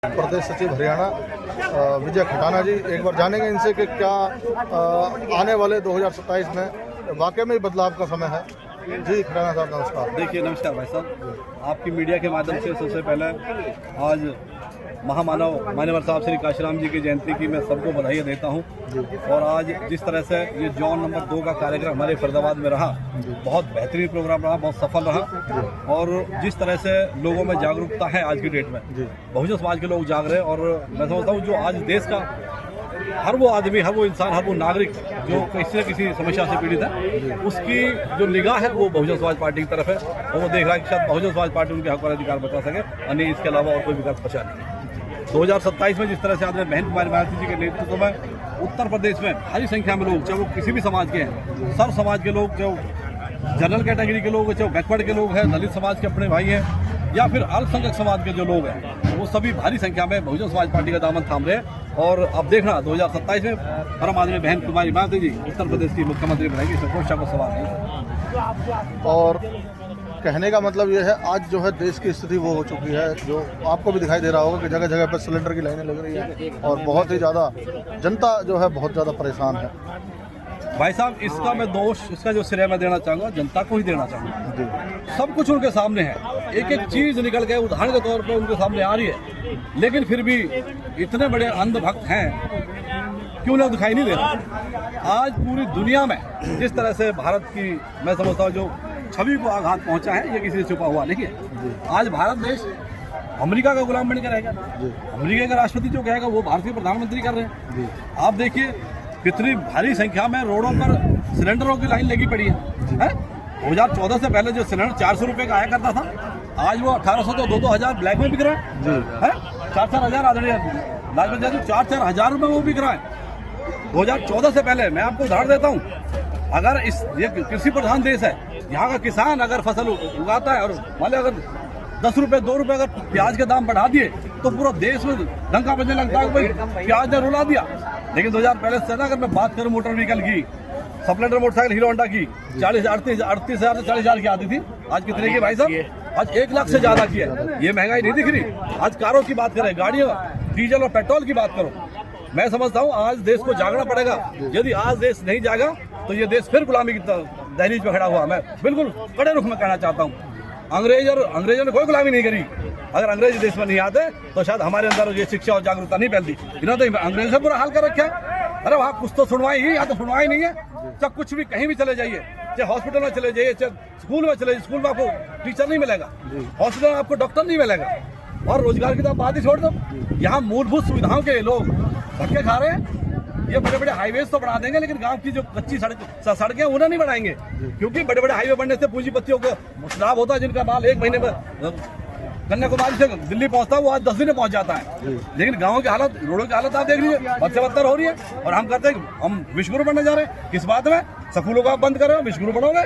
प्रदेश सचिव हरियाणा विजय खटाना जी, एक बार जानेंगे इनसे कि क्या आने वाले 2027 में वाकई में बदलाव का समय है। जी खटाना साहब नमस्कार। देखिए, नमस्कार भाई साहब, आपकी मीडिया के माध्यम से सबसे पहले आज महामानव मान्यवर साहब श्री काशीराम जी की जयंती की मैं सबको बधाई देता हूं। और आज जिस तरह से ये जोन नंबर 2 का कार्यक्रम हमारे फरीदाबाद में रहा, बहुत बेहतरीन प्रोग्राम रहा, बहुत सफल रहा। और जिस तरह से लोगों में जागरूकता है आज की डेट में, बहुजन समाज के लोग जाग रहे हैं। और मैं समझता हूँ जो आज देश का हर वो आदमी, हर वो इंसान, हर वो नागरिक जो किसी न किसी समस्या से पीड़ित है, उसकी जो निगाह है वो बहुजन समाज पार्टी की तरफ है। और वो देख रहा है कि शायद बहुजन समाज पार्टी उनके हक और अधिकार बचा सके, अन्य इसके अलावा और कोई विकास बचा नहीं। 2027 में जिस तरह से आदरणीय बहन कुमारी मायावती जी के नेतृत्व में उत्तर प्रदेश में भारी संख्या में लोग, चाहे वो किसी भी समाज के हैं, सर्व समाज के लोग, जो जनरल कैटेगरी के लोग, चाहे बैकवर्ड के लोग हैं, दलित समाज के अपने भाई हैं, या फिर अल्पसंख्यक समाज के जो लोग हैं, वो सभी भारी संख्या में बहुजन समाज पार्टी का दामन थाम रहे हैं। और अब देखना 2027 में परम आदरणीय बहन कुमारी मायावती जी उत्तर प्रदेश की मुख्यमंत्री बनाएगी, इसमें कोई शक सवाल नहीं। और कहने का मतलब ये है, आज जो है देश की स्थिति वो हो चुकी है, जो आपको भी दिखाई दे रहा होगा कि जगह जगह पर सिलेंडर की लाइनें लग रही है और बहुत ही ज़्यादा जनता जो है बहुत ज़्यादा परेशान है। भाई साहब, इसका मैं दोष, इसका जो श्रेय मैं देना चाहूँगा जनता को ही देना चाहूँगा। सब कुछ उनके सामने है, एक एक चीज़ निकल के उदाहरण के तौर पर उनके सामने आ रही है, लेकिन फिर भी इतने बड़े अंधभक्त हैं, क्यों ना दिखाई नहीं दे रहा। आज पूरी दुनिया में जिस तरह से भारत की, मैं समझता हूँ, जो छवि को आघात पहुंचा है, ये किसी से छुपा हुआ नहीं है। आज भारत देश अमेरिका का गुलाम बनकर रहेगा। अमेरिका का राष्ट्रपति जो कहेगा वो भारतीय प्रधानमंत्री कर रहे हैं। आप देखिए कितनी भारी संख्या में रोडों पर सिलेंडरों की लाइन लगी पड़ी है। 2014 से पहले जो सिलेंडर 400 रुपये का आया करता था, आज वो 1800 तो 2-2000 ब्लैक में बिक रहा है। 4-4 हज़ार आदरणीय लाजपत यादव 4-4 हज़ार रुपये में वो बिक रहा है। 2014 से पहले मैं आपको उदाहरण देता हूँ, अगर ये कृषि प्रधान देश है, यहाँ का किसान अगर फसल उगाता है और मान अगर 10 रुपये 2 रुपये अगर प्याज के दाम बढ़ा दिए तो पूरा देश में डंका बजने लगता है, भाई प्याज ने रुला दिया। लेकिन 2000 पहले से ना, अगर मैं बात करूँ मोटर व्हीकल की, स्प्लेंडर मोटरसाइकिल हीरो होंडा की 38 हज़ार से 40 हज़ार की आती थी, आज कितने की भाई साहब? आज 1 लाख से ज्यादा की है। ये महंगाई नहीं दिख रही। आज कारों की बात करें, गाड़ियों, डीजल और पेट्रोल की बात करो, मैं समझता हूँ आज देश को जागना पड़ेगा। यदि आज देश नहीं जागा तो ये देश फिर गुलामी की दहलीज पे खड़ा हुआ। मैं बिल्कुल कड़े रुख में कहना चाहता हूँ, अंग्रेजों ने कोई गुलामी नहीं करी। अगर अंग्रेज देश में नहीं आते तो शायद हमारे अंदर ये शिक्षा और जागरूकता नहीं फैलती। इन्होंने तो अंग्रेज से बुरा हाल कर रखा है। अरे वहाँ कुछ तो सुनवाई ही, या तो सुनवाई नहीं है। चाहे कुछ भी, कहीं भी चले जाइए, चाहे हॉस्पिटल में चले जाइए, चाहे स्कूल में चले जाइए, स्कूल में आपको टीचर नहीं मिलेगा, हॉस्पिटल में आपको डॉक्टर नहीं मिलेगा। और रोजगार की तो बात ही छोड़ दो, यहाँ मूलभूत सुविधाओं के लोग धक्के खा रहे हैं। ये बड़े बड़े हाईवे तो बढ़ा देंगे, लेकिन गांव की जो कच्ची सड़कें उन्हें नहीं बढ़ाएंगे, क्योंकि बड़े बड़े हाईवे बनने से पूंजीपतियों को लाभ होता है, जिनका माल 1 महीने में कन्याकुमारी से दिल्ली पहुंचता है, वो आज 10 दिन में पहुंच जाता है। लेकिन गाँव की हालत, रोडों की हालत आप देख लीजिए, बद से बदतर हो रही है। और हम कहते हैं हम विश्वगुरु बनने जा रहे हैं। किस बात में? स्कूलों को आप बंद कर रहे हो, विश्वगुरु बनोगे?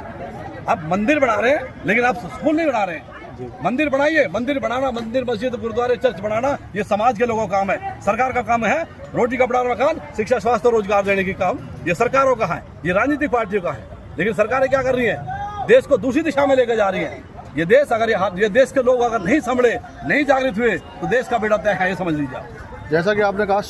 आप मंदिर बना रहे हैं, लेकिन आप स्कूल नहीं बना रहे हैं। मंदिर बनाइए, मंदिर बनाना, मंदिर, मस्जिद, गुरुद्वारे, चर्च बनाना, ये समाज के लोगों का काम है। सरकार का काम है रोटी, कपड़ा और मकान, शिक्षा, स्वास्थ्य और रोजगार देने की काम ये सरकारों का है, ये राजनीतिक पार्टियों का है। लेकिन सरकारें क्या कर रही है? देश को दूसरी दिशा में लेकर जा रही है। ये देश अगर ये देश के लोग अगर नहीं संभले, नहीं जागृत हुए, तो देश का बेड़ा तय है, ये समझ लीजिए। जैसा कि आपने कहा